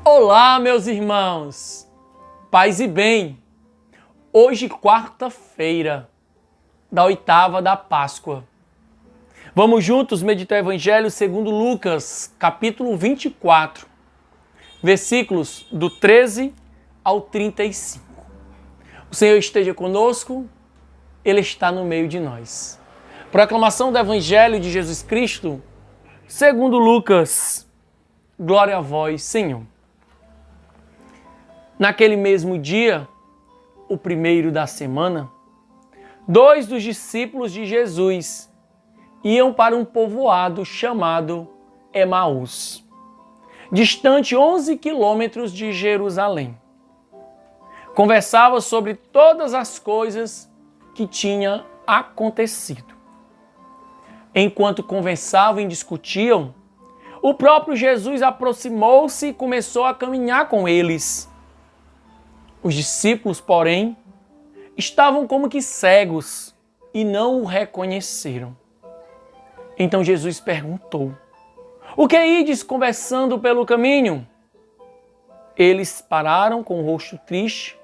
Olá, meus irmãos, paz e bem. Hoje, quarta-feira da oitava da Páscoa. Vamos juntos meditar o Evangelho segundo Lucas, capítulo 24, versículos do 13 ao 35. O Senhor esteja conosco, Ele está no meio de nós. Proclamação do Evangelho de Jesus Cristo, segundo Lucas. Glória a vós, Senhor. Naquele mesmo dia, o primeiro da semana, 2 dos discípulos de Jesus iam para um povoado chamado Emaús, distante 11 quilômetros de Jerusalém. Conversavam sobre todas as coisas que tinham acontecido. Enquanto conversavam e discutiam, o próprio Jesus aproximou-se e começou a caminhar com eles. Os discípulos, porém, estavam como que cegos e não o reconheceram. Então Jesus perguntou: "O que ides conversando pelo caminho?" Eles pararam com o rosto triste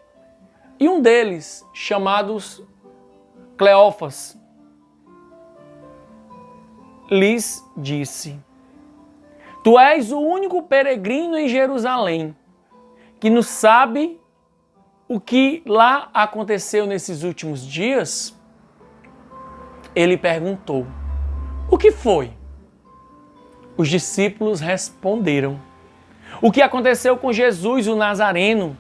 e um deles, chamado Cleófas, lhes disse: "Tu és o único peregrino em Jerusalém que não sabe o que lá aconteceu nesses últimos dias?" Ele perguntou: "O que foi?" Os discípulos responderam: "O que aconteceu com Jesus, o Nazareno,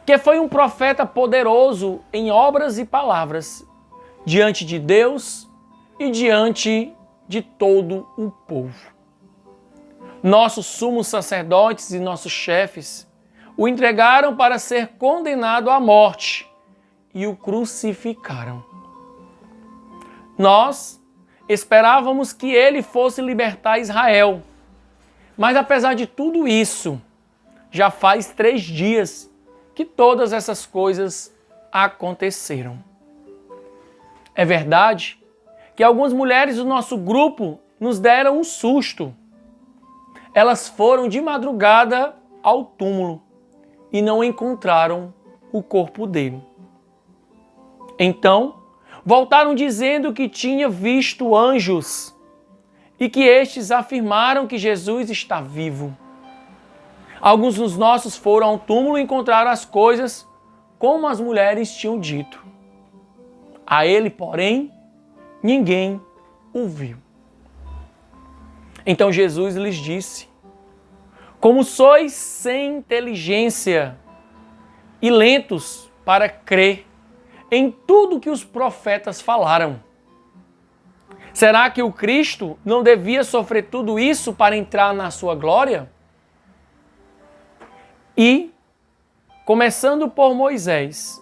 que foi um profeta poderoso em obras e palavras, diante de Deus e diante de todo o povo. Nossos sumos sacerdotes e nossos chefes o entregaram para ser condenado à morte e o crucificaram. Nós esperávamos que ele fosse libertar Israel, mas apesar de tudo isso, já faz 3 dias que todas essas coisas aconteceram. É verdade que algumas mulheres do nosso grupo nos deram um susto. Elas foram de madrugada ao túmulo e não encontraram o corpo dele. Então, voltaram dizendo que tinha visto anjos e que estes afirmaram que Jesus está vivo. Alguns dos nossos foram ao túmulo e encontraram as coisas como as mulheres tinham dito. A ele, porém, ninguém o viu." Então Jesus lhes disse: "Como sois sem inteligência e lentos para crer em tudo que os profetas falaram. Será que o Cristo não devia sofrer tudo isso para entrar na sua glória?" E, começando por Moisés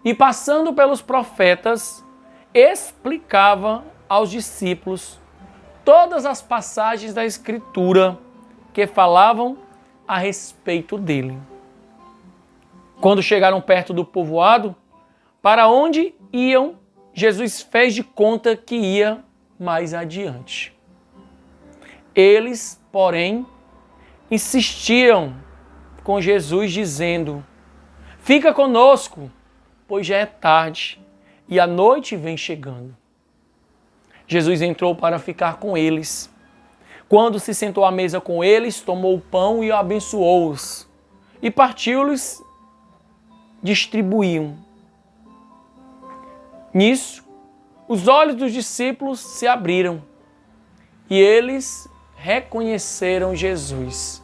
e passando pelos profetas, explicava aos discípulos todas as passagens da Escritura que falavam a respeito dele. Quando chegaram perto do povoado, para onde iam, Jesus fez de conta que ia mais adiante. Eles, porém, insistiam com Jesus, dizendo: "Fica conosco, pois já é tarde e a noite vem chegando." Jesus entrou para ficar com eles. Quando se sentou à mesa com eles, tomou o pão e abençoou-os, e partiu-lhes, distribuíam. Nisso, os olhos dos discípulos se abriram e eles reconheceram Jesus.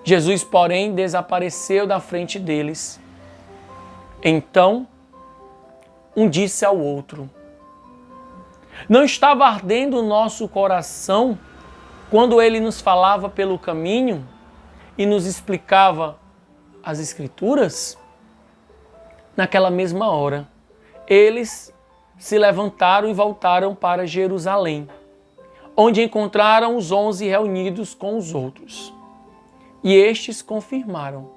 Jesus, porém, desapareceu da frente deles. Então, um disse ao outro: "Não estava ardendo o nosso coração quando ele nos falava pelo caminho e nos explicava as Escrituras?" Naquela mesma hora, eles se levantaram e voltaram para Jerusalém, onde encontraram os 11 reunidos com os outros. E estes confirmaram: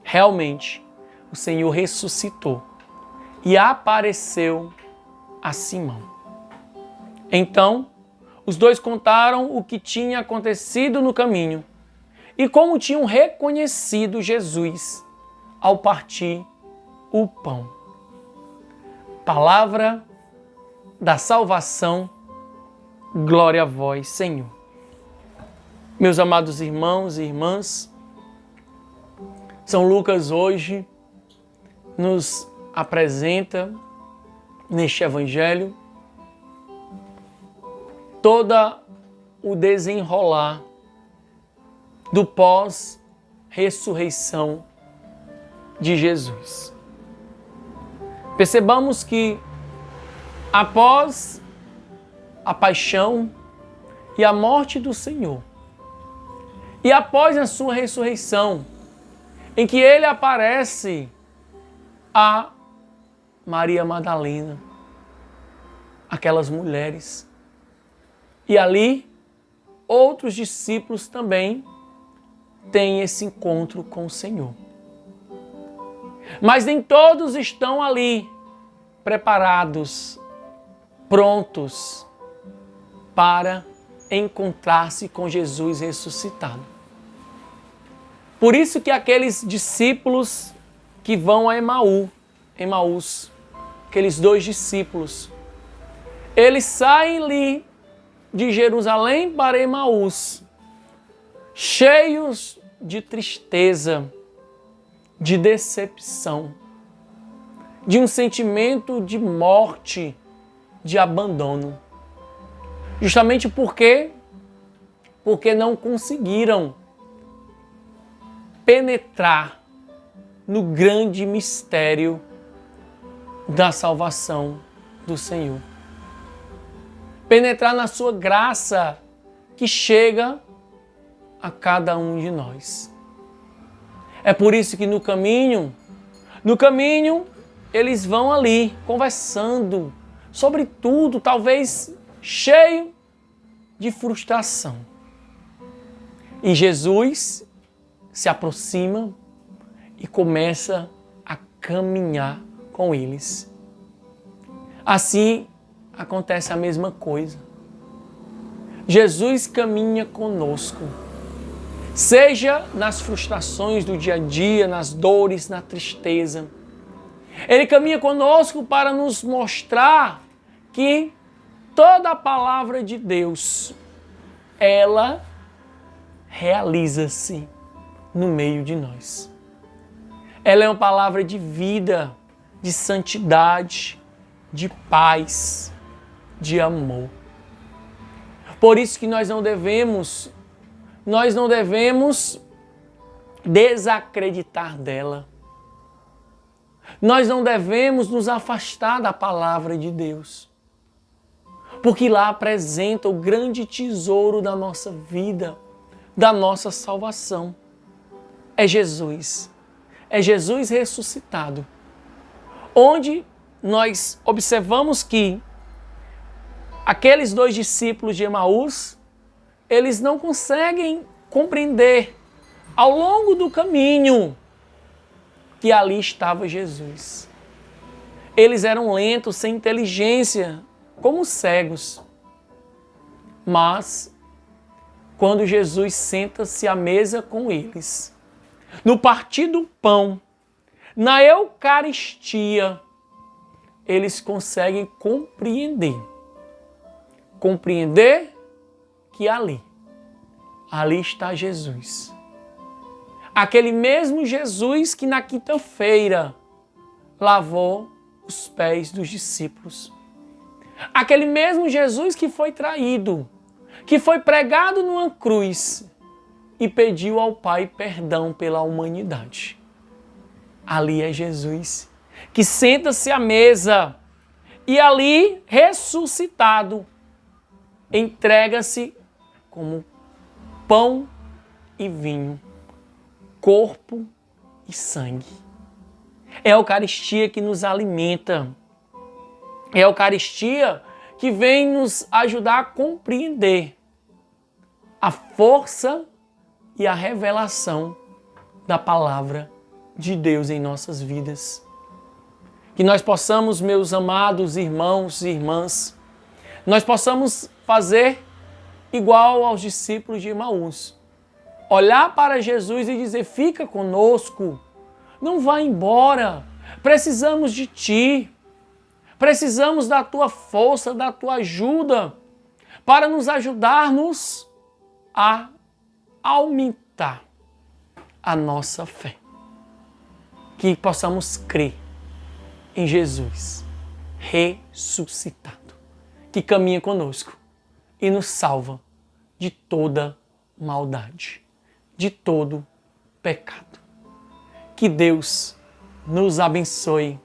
realmente, o Senhor ressuscitou e apareceu a Simão. Então, os dois contaram o que tinha acontecido no caminho e como tinham reconhecido Jesus ao partir o pão. Palavra da salvação, glória a vós, Senhor. Meus amados irmãos e irmãs, São Lucas hoje nos apresenta neste evangelho toda o desenrolar do pós-ressurreição de Jesus. Percebamos que após a paixão e a morte do Senhor, e após a sua ressurreição, em que ele aparece a Maria Madalena, aquelas mulheres, e ali outros discípulos também têm esse encontro com o Senhor. Mas nem todos estão ali preparados, prontos para encontrar-se com Jesus ressuscitado. Por isso que aqueles discípulos que vão a Emaús, aqueles 2 discípulos, eles saem ali de Jerusalém para Emaús, cheios de tristeza, de decepção, de um sentimento de morte, de abandono. Justamente porque não conseguiram penetrar no grande mistério da salvação do Senhor. Penetrar na sua graça que chega a cada um de nós. É por isso que no caminho, eles vão ali conversando sobre tudo, talvez cheio de frustração. E Jesus se aproxima e começa a caminhar com eles. Assim acontece a mesma coisa. Jesus caminha conosco, seja nas frustrações do dia a dia, nas dores, na tristeza. Ele caminha conosco para nos mostrar que toda a palavra de Deus, ela realiza-se no meio de nós. Ela é uma palavra de vida, de santidade, de paz, de amor. Por isso que nós não devemos desacreditar dela. Nós não devemos nos afastar da palavra de Deus. Porque lá apresenta o grande tesouro da nossa vida, da nossa salvação. É Jesus ressuscitado. Onde nós observamos que aqueles 2 discípulos de Emaús, eles não conseguem compreender ao longo do caminho que ali estava Jesus. Eles eram lentos, sem inteligência, como cegos. Mas, quando Jesus senta-se à mesa com eles, no partir do pão, na Eucaristia, eles conseguem compreender que ali está Jesus. Aquele mesmo Jesus que na quinta-feira lavou os pés dos discípulos. Aquele mesmo Jesus que foi traído, que foi pregado numa cruz e pediu ao Pai perdão pela humanidade. Ali é Jesus que senta-se à mesa e ali, ressuscitado, entrega-se como pão e vinho, corpo e sangue. É a Eucaristia que nos alimenta. É a Eucaristia que vem nos ajudar a compreender a força e a revelação da palavra de Deus em nossas vidas. Que nós possamos, meus amados irmãos e irmãs, nós possamos fazer igual aos discípulos de Emaús. olhar para Jesus e dizer: fica conosco, não vá embora, precisamos de Ti, precisamos da Tua força, da Tua ajuda, para nos ajudarmos a aumentar a nossa fé. Que possamos crer em Jesus ressuscitado, que caminha conosco e nos salva de toda maldade, de todo pecado. Que Deus nos abençoe